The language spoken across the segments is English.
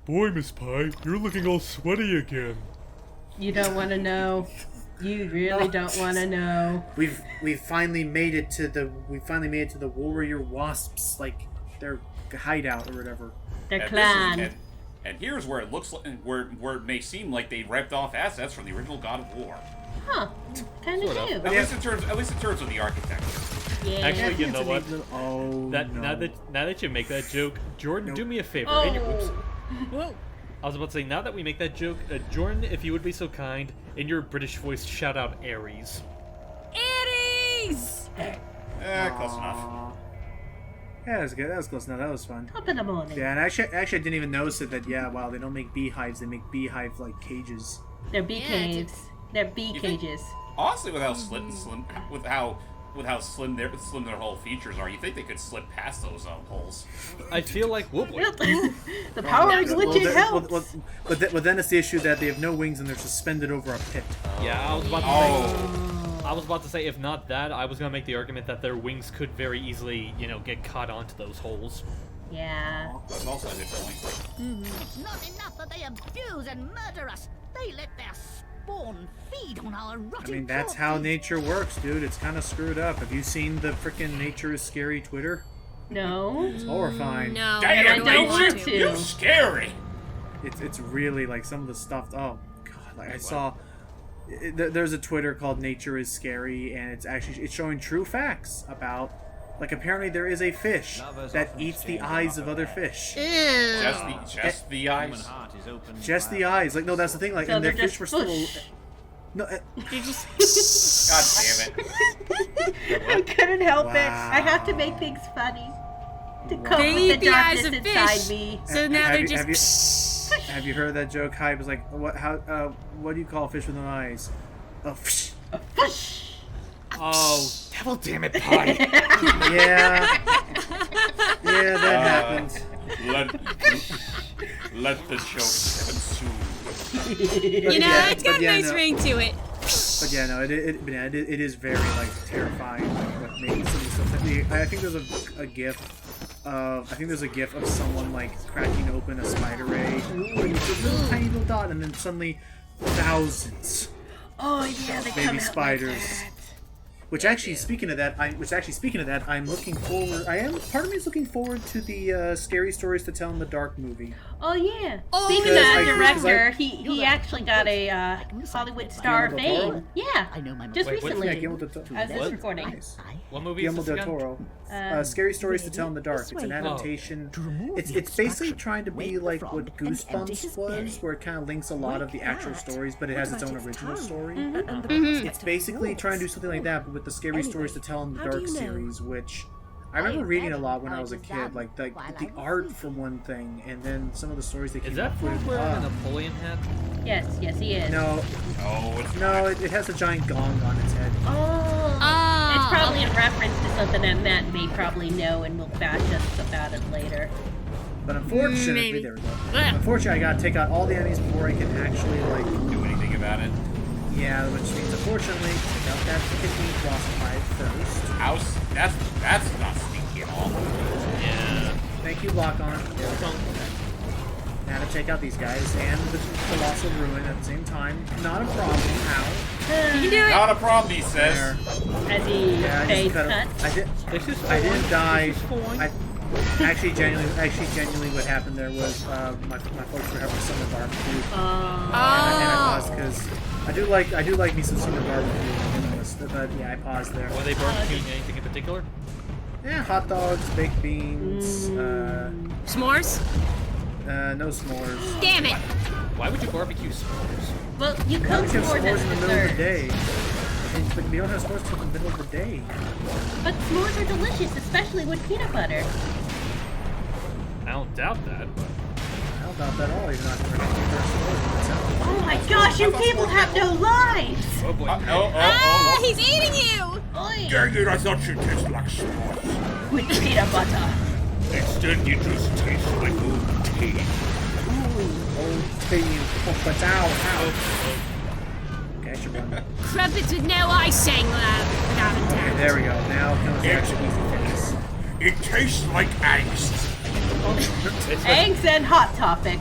Boy, Miss Pie, you're looking all sweaty again. You don't want to know. You really don't want to know. We've finally made it to the warrior wasps, like their hideout or whatever. Their clan. And here's where it looks like, where it may seem like they ripped off assets from the original God of War. Huh? Kind of do. At least in terms of the architecture. Yeah. Actually, you know what? Oh, no. Now that you make that joke, Jordan, do me a favor. Oops. Whoa. I was about to say, now that we make that joke, Jordan, if you would be so kind, in your British voice, shout out Ares. Ares! Close enough. Yeah, that was good. That was close enough. That was fun. Top of the morning. Yeah, and actually, I didn't even notice it. They don't make beehives. They make beehive like cages. They're bee caves. They're bee cages. Honestly, with how slim their whole features are, you think they could slip past those holes? I feel like The power glitch helps. But then it's the issue that they have no wings and they're suspended over a pit. Yeah, I was about to say, if not that, I was gonna make the argument that their wings could very easily, get caught onto those holes. Yeah. That's also a good point. It's not enough that they abuse and murder us. They let their spawn feed on our rotting I mean, that's how nature works, dude. It's kind of screwed up. Have you seen the frickin' Nature is Scary Twitter? No. It's horrifying. No, Damn, I don't want to. You're scary. It's really like some of the stuff. Oh god, like I saw. There's a Twitter called Nature is Scary, and it's showing true facts about. Like, apparently there is a fish that eats the eyes of other fish. Ew. Just the eyes. Just the eyes. Like, no, that's the thing. Like, So and the they're fish were just still. No. You just... God damn it. I couldn't help it. Wow. I have to make things funny. To Wow. cope They with eat the the eyes darkness of inside fish. me. So now Have they're you- just... Have you heard that joke? Hype was like, what do you call a fish with no eyes? A fish. Oh, devil damn it, Pie. Yeah. Yeah, that happens. Let the joke consume. It's got a nice ring to it. But yeah, no, it is very like terrifying. Like, what makes some of the stuff. I think there's a gif of someone like cracking open a spider egg, and it's a little tiny little dot, and then suddenly thousands Oh yeah, they of come baby out spiders. Like that. Which actually, speaking of that, I'm looking forward. Part of me is looking forward to the Scary Stories to Tell in the Dark movie. Oh yeah. Oh, Speaking yeah. of director, Because he actually got a Hollywood star Guillermo del Toro? fame. Yeah. I know my Just Wait, what's recently. Yeah, Guillermo del Toro. As this What? recording. Nice. What movie is Guillermo this del again? Toro. Scary Stories to Tell in the Dark. It's an adaptation. It's basically trying to be like what Goosebumps was, where it kind of links a lot of the actual stories, but it has its own original story. It's basically trying to do something like that, but with the Scary Stories to Tell in the Dark series, which I remember reading a lot when I was a kid. Like the art for one thing, and then some of the stories they came Is that up from with. wearing a Napoleon hat? Yes, he is. No, it has a giant gong on its head. Oh. It's probably a reference to something that Matt may probably know and will bash us about it later. But unfortunately, Maybe. there we go. Unfortunately, I gotta take out all the enemies before I can actually like. Do anything about it. Yeah, which means unfortunately, take out that freaking meat boss fight first. House. That's not sneaky at all. Yeah. Thank you, Lock On. Now to take out these guys and the Colossal Ruin at the same time. Not a problem. Ow. You can do it. Not a problem, he says. There. As he Yeah, I face just cut him. cuts. I didn't die. Actually, genuinely, what happened there was my folks were having summer barbecue, and I paused because I do like me some summer barbecue. But yeah, I paused there. Were they barbecuing anything in particular? Yeah, hot dogs, baked beans, S'mores? no s'mores. Damn it. Why would you barbecue s'mores? Well, you cook We have s'mores s'mores as in the middle of the dessert. day. But we don't have s'mores till the middle of the day. But s'mores are delicious, especially with peanut butter. I don't doubt that, but... I don't doubt that at all. You're not going to get their s'mores. That's how. Oh my gosh, you people have no lives! Oh boy. Ah, he's eating you. Oy. Dang it, I thought you tasted like s'mores. With peanut butter. Instead, you just taste like old tea. Old tea. But ow. Okay, I should run. Crumpets with no icing without a Okay, doubt. there we go. Now comes the actual easy fix. It tastes like angst. Eggs and Hot Topic.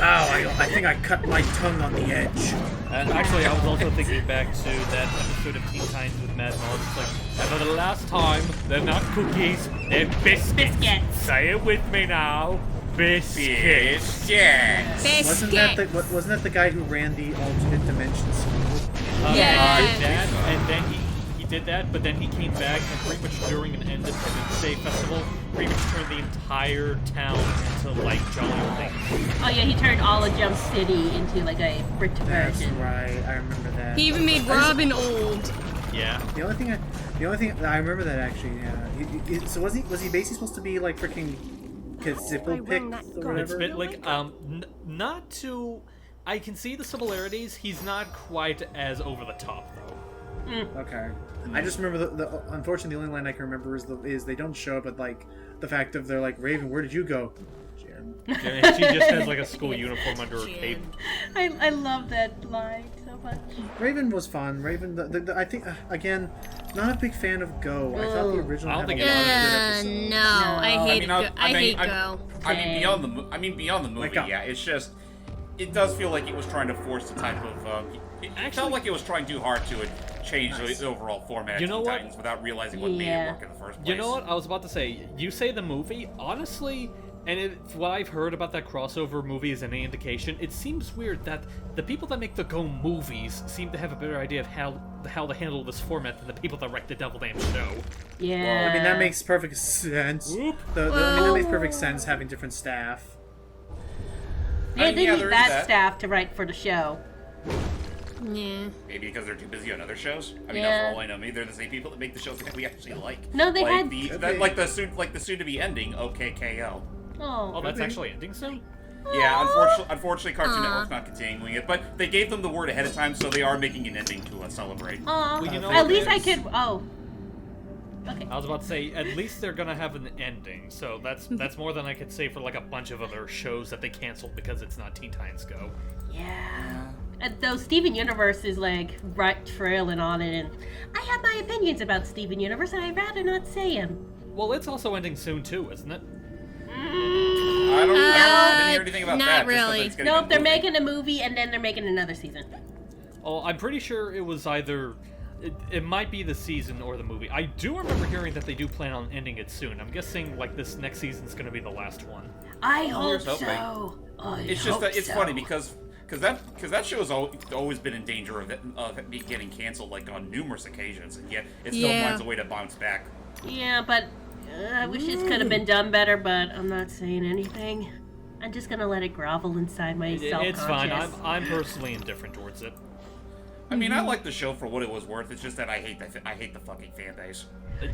I think I cut my tongue on the edge. Actually, I was also thinking back to that episode of Teen Titans with Mad Moss. It's like, and for the last time, they're not cookies, they're biscuits. Say it with me now. Biscuits. Wasn't that the guy who ran the alternate dimension school? Yeah. And then he did that, but then he came back and pretty much during an Independence Day festival, pretty much turned the entire town into like jolly old things. Oh yeah, he turned all of Jump City into like a Brit That's version. right. I remember that. He even made Robin old. Yeah. The only thing I remember that actually. Yeah. So was he basically supposed to be like freaking Kazipple pick or It's a whatever? bit like not too. I can see the similarities. He's not quite as over the top though. Okay. I just remember the unfortunately the only line I can remember is they don't show it, but like the fact of they're like, Raven, where did you go? Jim. Yeah, she just has like a school uniform under her cape. I love that line so much. Raven was fun. Raven, I think again, not a big fan of Go. I thought the original. I don't think had a lot of good episodes. No, I hate Go. I hate Go. Beyond the movie, Like, yeah, it's just, it does feel like it was trying to force the type of, it felt like it was trying too hard to change the overall format You of know Teen what? Titans without realizing what made it work in the first place. You know what? I was about to say, you say the movie, honestly, and what I've heard about that crossover movie is any indication, it seems weird that the people that make the Go movies seem to have a better idea of how to handle this format than the people that write the Devil Damn Show. Yeah. I mean, that makes perfect sense. Whoop. I mean, that makes perfect sense having different staff. Yeah, they need there is that staff to write for the show. Yeah. Maybe because they're too busy on other shows. I mean, Yeah. for all I know, maybe they're the same people that make the shows that we actually like. No, they like had- the soon to be ending OKKO. Oh, that's actually ending soon? Yeah, unfortunately, Cartoon Network's not continuing it, but they gave them the word ahead of time, so they are making an ending to celebrate. Aw. Well, you know At what, least I it's- could. Oh. Okay. I was about to say, at least they're gonna have an ending, so that's more than I could say for like a bunch of other shows that they canceled because it's not Teen Titans Go. Yeah. And though Steven Universe is like right trailing on it, and I have my opinions about Steven Universe, and I'd rather not say them. Well, it's also ending soon too, isn't it? I didn't hear anything about not that. really. Just that it's getting Nope, a they're movie. making a movie, and then they're making another season. Oh, I'm pretty sure it was either. It might be the season or the movie. I do remember hearing that they do plan on ending it soon. I'm guessing like this next season's gonna be the last one. I hope here's hoping. so. It's just that it's funny because that show has always been in danger of it getting canceled like on numerous occasions, and yet it still finds a way to bounce back. Yeah, but I wish it could have been done better, but I'm not saying anything. I'm just gonna let it grovel inside my self-conscious. It's fine. I'm personally indifferent towards it. I mean, I like the show for what it was worth. It's just that I hate the fucking fan base.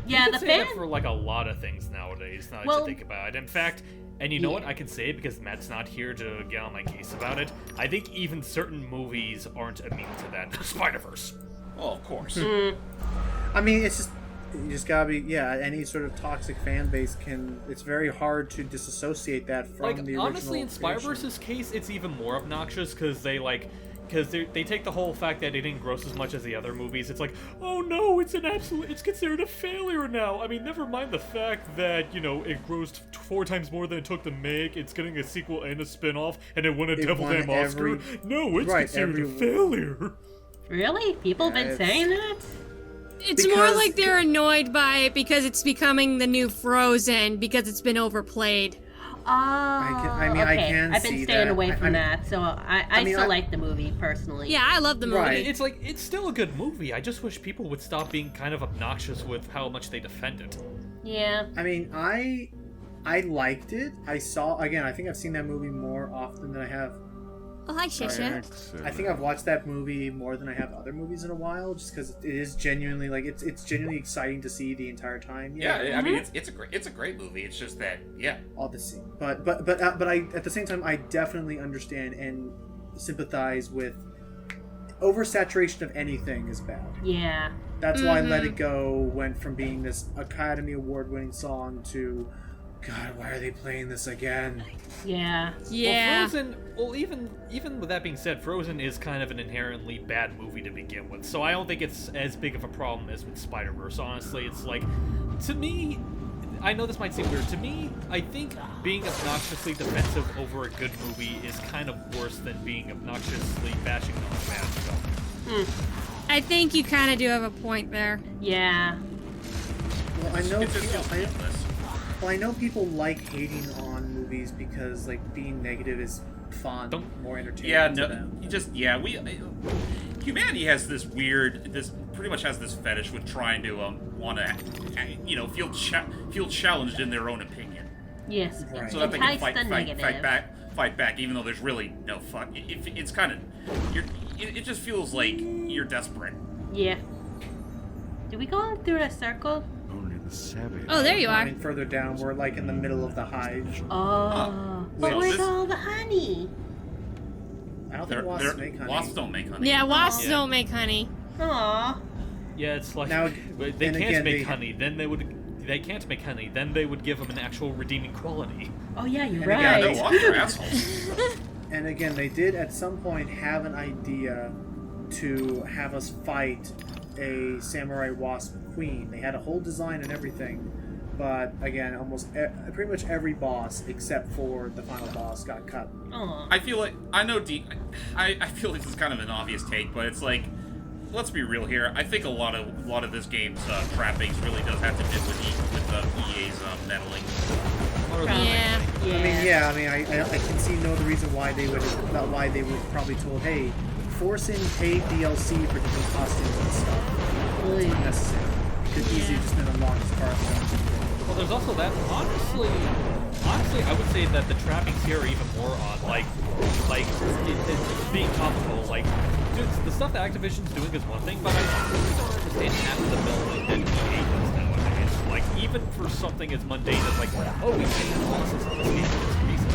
Yeah, you can the say fan- that for like a lot of things nowadays. Now that Well- you think about it. In fact, and you know what? I can say it because Matt's not here to get on my case about it. I think even certain movies aren't immune to that. Spider-Verse. Well, of course. I mean, it's just you just gotta be any sort of toxic fan base can. It's very hard to disassociate that from Like the original. honestly, in Spider-Verse's case, it's even more obnoxious because they take the whole fact that it didn't gross as much as the other movies. It's like, oh no, it's considered a failure now. I mean, never mind the fact that, it grossed 4 times more than it took to make. It's getting a sequel and a spin-off, and it won a Devil Damn Oscar. No, it's considered a failure. Really? People have been it's- saying that? It's more like they're annoyed by it because it's becoming the new Frozen because it's been overplayed. Oh, I mean, okay. I can I've been see staying that. away from that, so I mean, still I- like the movie personally. Yeah, I love the movie. Right. It's like, it's still a good movie. I just wish people would stop being kind of obnoxious with how much they defend it. Yeah. I mean, I liked it. I think I've seen that movie more often than I have. Oh, hi, Shisha. I think I've watched that movie more than I have other movies in a while, just because it is genuinely it's genuinely exciting to see the entire time. Yeah, I mean, it's a great movie. It's just that, all the same. But I at the same time I definitely understand and sympathize with oversaturation of anything is bad. Yeah. That's why Let It Go went from being this Academy Award winning song to, God, why are they playing this again? Yeah. Yeah. Well, Frozen, even with that being said, Frozen is kind of an inherently bad movie to begin with, so I don't think it's as big of a problem as with Spider-Verse. Honestly, it's like, to me, I know this might seem weird to me. I think being obnoxiously defensive over a good movie is kind of worse than being obnoxiously bashing on a bad film. I think you kind of do have a point there. Yeah. Well, I know. It just feels pointless. Well, I know people like hating on movies because like being negative is fun, more entertaining. Yeah, to no, them. humanity has this pretty much has this fetish with trying to want to, feel challenged in their own opinion. Yes. Right. So that they can Entice the negative. fight back, even though there's really no fun. It's kind of, it just feels like you're desperate. Yeah. Did we go through a circle? Oh, there you are. Climbing further down, we're like in the middle of the hive. Oh. But So where's this- all the honey? I don't think wasps make honey. Wasps don't make honey. Yeah, wasps Yeah. don't make honey. Aw. Yeah, it's like Now- they and can't again, make they- honey. Then they would. They can't make honey. Then they would give them an actual redeeming quality. Oh yeah, you're And right. again, No, wasps are assholes. And again, they did at some point have an idea to have us fight a samurai wasp queen. They had a whole design and everything, but again, pretty much every boss except for the final boss got cut. Aw. I feel like I feel like this is kind of an obvious take, but it's like, let's be real here. I think a lot of this game's trappings really does have to do with EA's meddling. Yeah. Yeah. I mean, I can see no other reason why they would probably told, hey, force in paid DLC for different costumes and stuff. Really? It's unnecessary. It could easily just been unlocked as part of Well, there's also that. Honestly, I would say that the trappings here are even more odd. Like it's being topical. Like, dude, the stuff that Activision's doing is one thing, but I don't understand half of the building that EA does nowadays. Like, even for something as mundane as like, oh, we changed bosses in this game for this reason.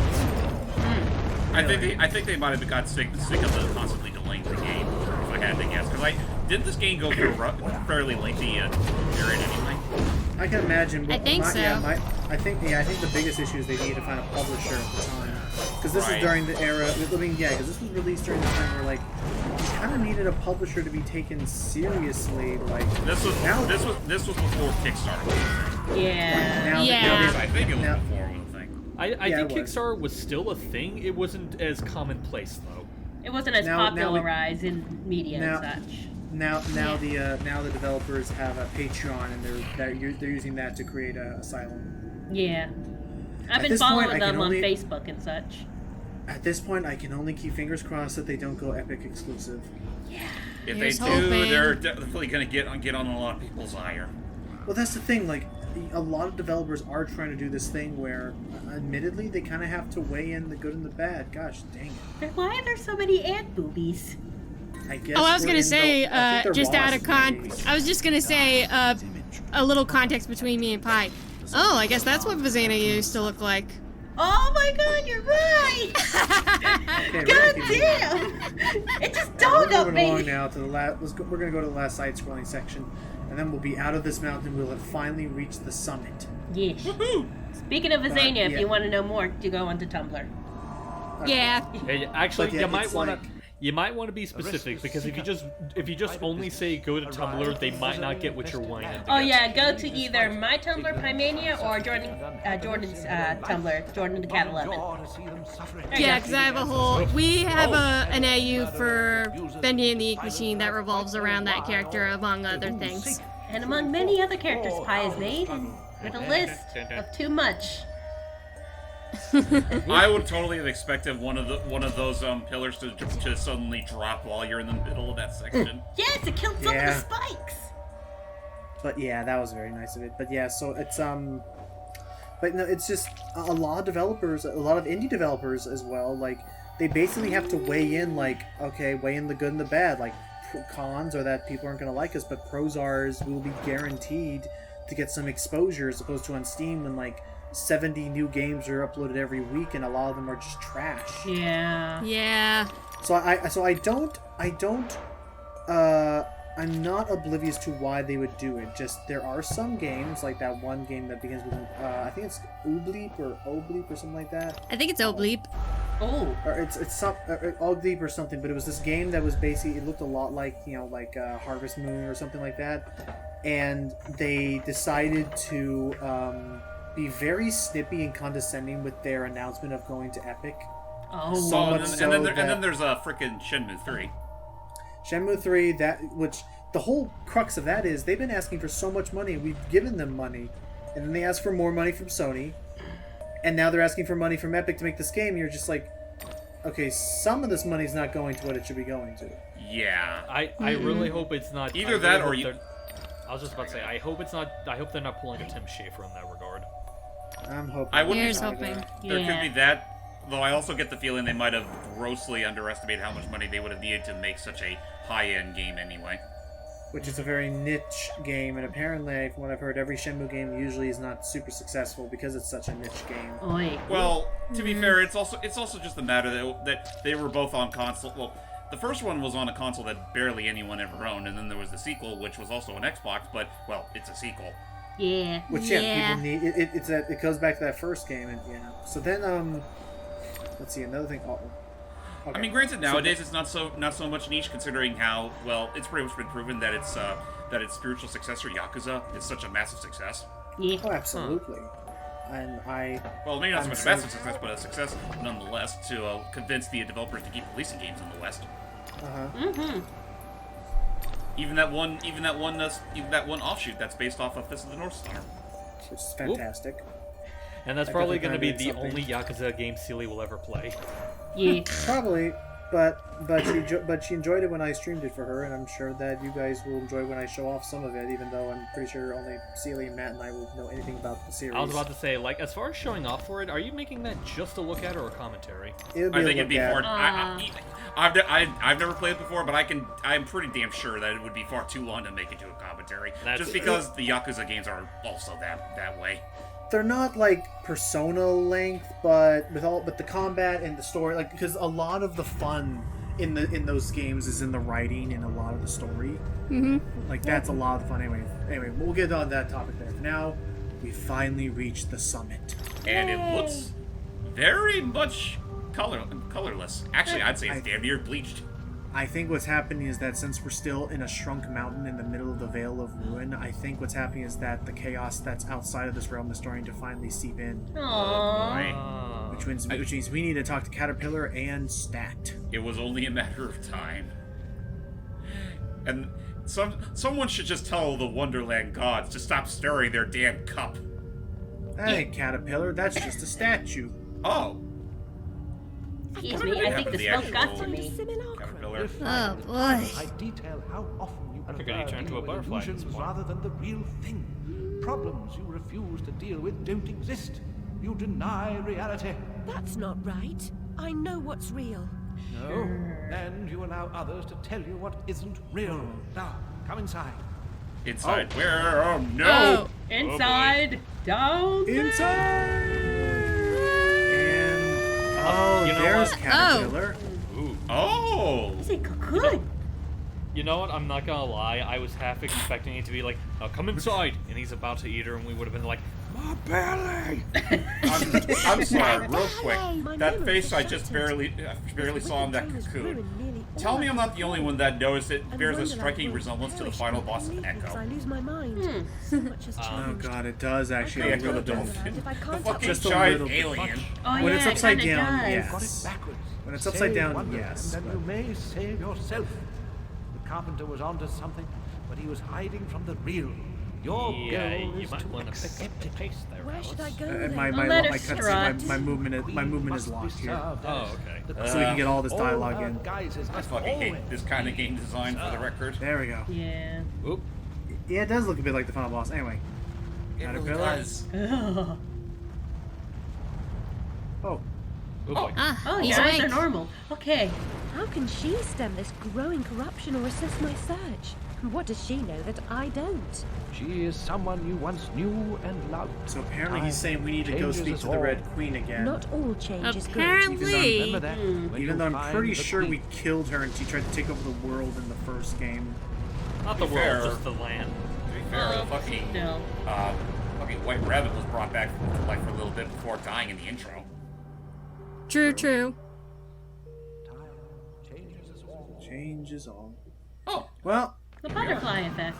I think they might have got sick of the constantly delaying the game, if I had to guess. Because didn't this game go through a fairly lengthy period anyway? I can imagine. I think so. Yeah, I think the biggest issue is they need to find a publisher at the time, because this Right. is during the era. I mean, yeah, because this was released during the time where like you kind of needed a publisher to be taken seriously. Like This was now, before Kickstarter was a thing. Yeah. now, Yeah. I think it was Now- before it was a thing. I Yeah, think it was. Kickstarter was still a thing. It wasn't as commonplace though. It wasn't as Now we- popularized in media now- and such. Now the developers have a Patreon, and they're using that to create a Asylum. Yeah. I've At been this point, following I them can on only- Facebook and such. At this point, I can only keep fingers crossed that they don't go Epic exclusive. If Here's they do, hoping. they're definitely going to get on a lot of people's ire. Well, that's the thing. Like, a lot of developers are trying to do this thing where, admittedly, they kind of have to weigh in the good and the bad. Gosh, dang it! Then why are there so many ant boobies? I guess. Oh, I was we're gonna in say, the, I think they're just out of boss I was just gonna say, a little context between me and Pi. Oh, I guess that's what Vizana used to look like. Oh my god, you're right! Okay, God we're gonna damn! It just We're dawned on moving along me! now to the last. We're gonna go to the last side-scrolling section, and then we'll be out of this mountain. We'll have finally reached the summit. Yes. Speaking of Vizania, if yeah. you want to know more, you go onto Tumblr. Yeah. Hey, actually, But yeah, you might it's want like- to. You might want to be specific because if you just only say go to Tumblr, they might not get what you're wanting. Oh yeah, go to either my Tumblr, Pymania, or Jordan's Tumblr, Jordan the Cat 11. There you Yeah, go. because I have a whole. We have an AU for Bendy and the Ink Machine that revolves around that character, among other things. And among many other characters Pi has made, and with a list of too much. I would totally have expected one of those pillars to suddenly drop while you're in the middle of that section. Yes, it killed some Yeah. of the spikes. But yeah, that was very nice of it. But yeah, so it's but no, it's just a lot of developers, a lot of indie developers as well. Like they basically have to weigh in, like weigh in the good and the bad. Like cons are that people aren't going to like us, but pros are is we'll be guaranteed to get some exposure as opposed to on Steam when like 70 new games are uploaded every week and a lot of them are just trash. Yeah. Yeah. I'm not oblivious to why they would do it. Just there are some games like that one game that begins with I think it's Oobleep or Obleep or something like that. I think it's Obleep. Oh. Or it's some Ogleep or something, but it was this game that was basically it looked a lot like Harvest Moon or something like that, and they decided to be very snippy and condescending with their announcement of going to Epic. Oh, So much so and that then there's a frickin' Shenmue 3. Shenmue 3, which the whole crux of that is they've been asking for so much money, and we've given them money, and then they ask for more money from Sony, and now they're asking for money from Epic to make this game. And you're just like, okay, some of this money's not going to what it should be going to. Yeah. I really hope it's not Either that or I was just about to say, I hope it's not. I hope they're not pulling a Tim Schafer in that regard. I'm hoping. I wouldn't Here's be hoping. There could be that, though I also get the feeling they might have grossly underestimated how much money they would have needed to make such a high-end game anyway. Which is a very niche game, and apparently, from what I've heard, every Shenmue game usually is not super successful because it's such a niche game. Oi. Well, to be fair, it's also just the matter that they were both on console. Well, the first one was on a console that barely anyone ever owned, and then there was the sequel, which was also an Xbox, but, well, it's a sequel. Yeah. Which, Yeah. people need. It goes back to that first game, and yeah. So then, let's see, another thing. Oh, okay. I mean, granted, nowadays it's not so much niche, considering how well it's pretty much been proven that its spiritual successor Yakuza is such a massive success. Yeah. Oh, absolutely. And Well, maybe not so I'm much a so- massive success, but a success nonetheless to convince the developers to keep releasing games in the West. Mm-hmm. Even that one offshoot that's based off of Fist of the North Star. which is fantastic. And that's I probably definitely going to be kinda the did only Yakuza game Sealy will ever play. Yeah. Probably, but she enjoyed it when I streamed it for her, and I'm sure that you guys will enjoy when I show off some of it. Even though I'm pretty sure only Celia, Matt, and I will know anything about the series. I was about to say, like, as far as showing off for it, are you making that just a look at or a commentary? It'll be I a think it'd look be at. far. I've never played it before, but I'm pretty damn sure that it would be far too long to make it to a commentary. That's just true. because the Yakuza games are also that way. They're not like Persona length, but the combat and the story, like, because a lot of the fun in those games is in the writing and a lot of the story. Mm-hmm. Like, that's a lot of the fun. Anyway, we'll get on that topic there. Now, we finally reached the summit. And it looks very much colorless. Actually, I'd say it's damn near bleached. I think what's happening is that since we're still in a shrunk mountain in the middle of the Veil of Ruin, I think what's happening is that the chaos that's outside of this realm is starting to finally seep in. Aww. Which means we need to talk to Caterpillar and Stat. It was only a matter of time. And someone should just tell the Wonderland gods to stop stirring their damn cup. Hey, Caterpillar, that's just a statue. Oh. Excuse me, I think the smoke got to me. Caterpillar. Oh boy. I detail how often you I figured he prefer turned to a dealing with butterfly at this illusions point. rather than the real thing. Problems you refuse to deal with don't exist. You deny reality. That's not right. I know what's real. No. And you allow others to tell you what isn't real. Now, come inside. Inside where? Oh no! Oh. Inside, down there. And You know there's what? Caterpillar. Ooh. Oh! Is it cocoon? You know what? I'm not gonna lie. I was half expecting it to be like, "Now come inside," and he's about to eat her, and we would have been like, "My belly!" I'm sorry, real quick. My That memory face I is just shattered. barely saw in that Wicked Jonas cocoon. ruined nearly Tell all me I'm my not the only one that noticed it And bears a Wonderland striking will resemblance to the perish final boss of completely because I Echo. lose my mind. So much has Oh changed. god, it does actually. I a can't Echo the little go bit. dolphin. Wonderland if I The can't fucking Just a giant little bit. alien. Oh When yeah, it's it upside kinda down, does. yes. Got it backwards. When it's Say upside down, Wonderland, yes, And but- you may save yourself. The carpenter was onto something, but he was hiding from the real. Your Yeah, goal you is might to want to pick accept up the it. pace there, Where should I Alice. go And then? my Let her cutscene, strut. my movement is Must be locked here. served Oh, as okay. the So we can get all this dialogue All our in. guises I must fucking hate always this kind of game design for the record. There we go. Yeah. Oop. Yeah, it does look a bit like the final boss. Anyway. It really Caterpillar. does. Ugh. Oh, Oh boy. Ah, Oh, he's your eyes are awake. normal. Okay. How can she stem this growing corruption or assist my search? And what does she know that I don't? She is someone you once knew and loved. so apparently he's Time saying we need to go changes speak us to the all. Red Queen again. Not all change is good. Apparently. Remember that when Even you though I'm find pretty the sure we queen. killed her and she tried to take over the world in the first game. Not the To be world, fair- just the land. To be fair, the fucking No. fucking White Rabbit was brought back to life for a little bit before dying in the intro. True, true. Change is all. Oh, Well, The butterfly effect.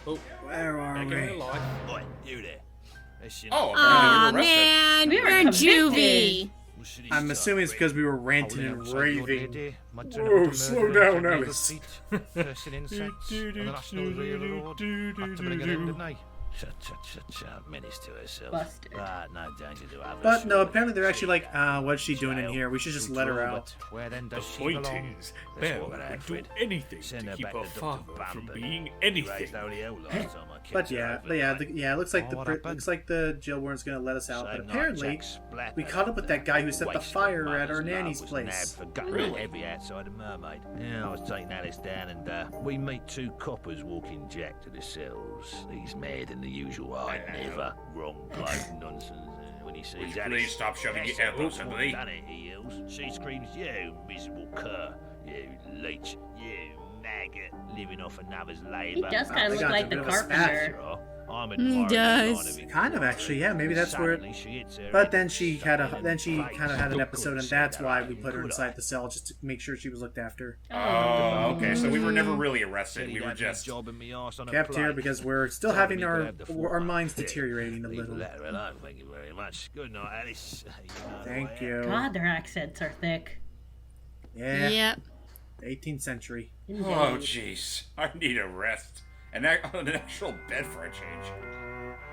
Oh, where are back in real we? life. Oi, you there. Oh, Aw, apparently we were arrested. man, We were we're convicted. juvie. I'm assuming it's because we were ranting and raving. Whoa, slow down, Alice. Cursing insects on the National Railroad. Had to bring it in, didn't I? Menace to herself. Busted. No danger to others. But no, apparently they're actually like, what's she doing in here? We should just let her out. Where then The does she point belong? is, Let's Belle walk it out, would do Fred. anything Send to her keep back her to father Dr. from Bambi. being He anything. raised only hell last time I But kept her yeah, overnight. it looks like What the happened? looks like the jail warden's gonna let us out. But Same night, apparently, Jack splattered we caught up with that guy who set the Wasted fire at mother's our love nanny's was place. nabbed for gutting Really? the heavy outside a mermaid. Yeah, I was taking Alice down and we meet two coppers walking Jack to the cells. He's mad in the usual I never wrong bloke nonsense. When he sees Would you Alice, please stop shoving "That's your the elbows book into one me?" done it, he yells. She screams, "You miserable cur, you leech, you maggot, living off another's labour." He does kind I of look got like a the bit of a spat. carpenter. I'm He admiring the does. line of it. Kind of actually, yeah. Maybe that's where. Suddenly she hits her But head, then she kind of had an Good episode, and said that's that why I we put her could inside I? the cell just to make sure she was looked after. Oh, okay. So we were Mm. never really Said arrested. he'd We were have me just. jobbing me arse on a Kept here plate. because we're still Told having me you our could have the our former. minds Yeah. deteriorating a Leave the little. letter alone, thank you very much. Good night, Alice. You know who Thank I am. you. God, their accents are thick. Yeah, Yep. 18th century. Oh, jeez. I need a rest. And an actual bed for a change.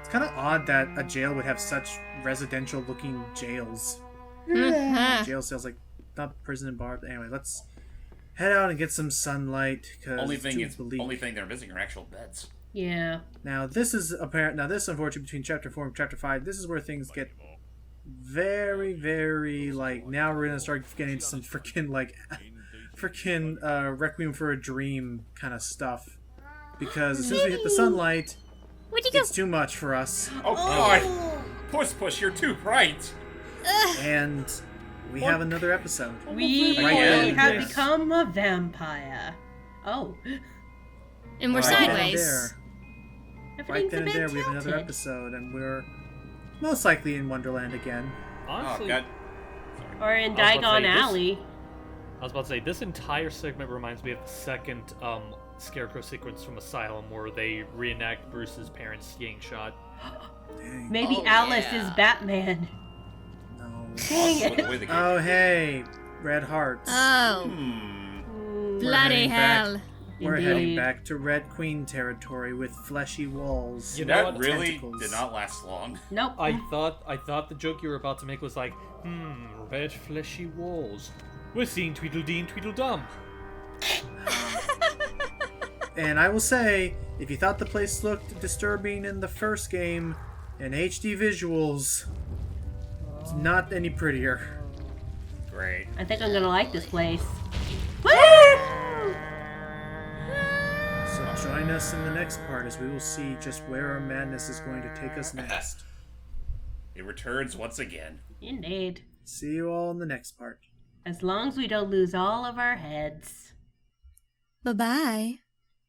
It's kind of odd that a jail would have such residential-looking jails. Mhm. Jail cells, like not prison and bar. Anyway, let's head out and get some sunlight. Cause Only it's thing too is, bleak. only thing they're missing are actual beds. Yeah. Now this is apparent. Now this, unfortunately, between chapter 4 and chapter 5, this is where things get very, very like. Now we're gonna start getting into some freaking Requiem for a Dream kind of stuff. Because as soon as we hit the sunlight, Where'd you go? it's too much for us, Oh, God! Puss, you're too bright! and we have another episode. We Right then, have yes. become a vampire. Oh. And we're Right then and sideways. there. Right Everything's then a and bit there, we have another tilted. episode, and we're most likely in Wonderland again. Oh, Honestly, God. Or in I was about to Diagon say, this- Alley. I was about to say, this entire segment reminds me of the second Scarecrow sequence from Asylum, where they reenact Bruce's parents getting shot. Dang. Maybe Oh, Alice yeah. is Batman. No. Dang With the it. way the game- Oh, hey, Red Hearts. Oh, Hmm. bloody heading back. hell. We're heading Indeed. back to Red Queen territory with fleshy walls. You know That what? really Tentacles. did not last long. Nope. I thought the joke you were about to make was like, red fleshy walls. We're seeing Tweedledee and Tweedledum. And I will say, if you thought the place looked disturbing in the first game, in HD visuals, it's not any prettier. Great. I think I'm gonna like this place. So join us in the next part as we will see just where our madness is going to take us next. It returns once again. Indeed. See you all in the next part. As long as we don't lose all of our heads. Bye-bye.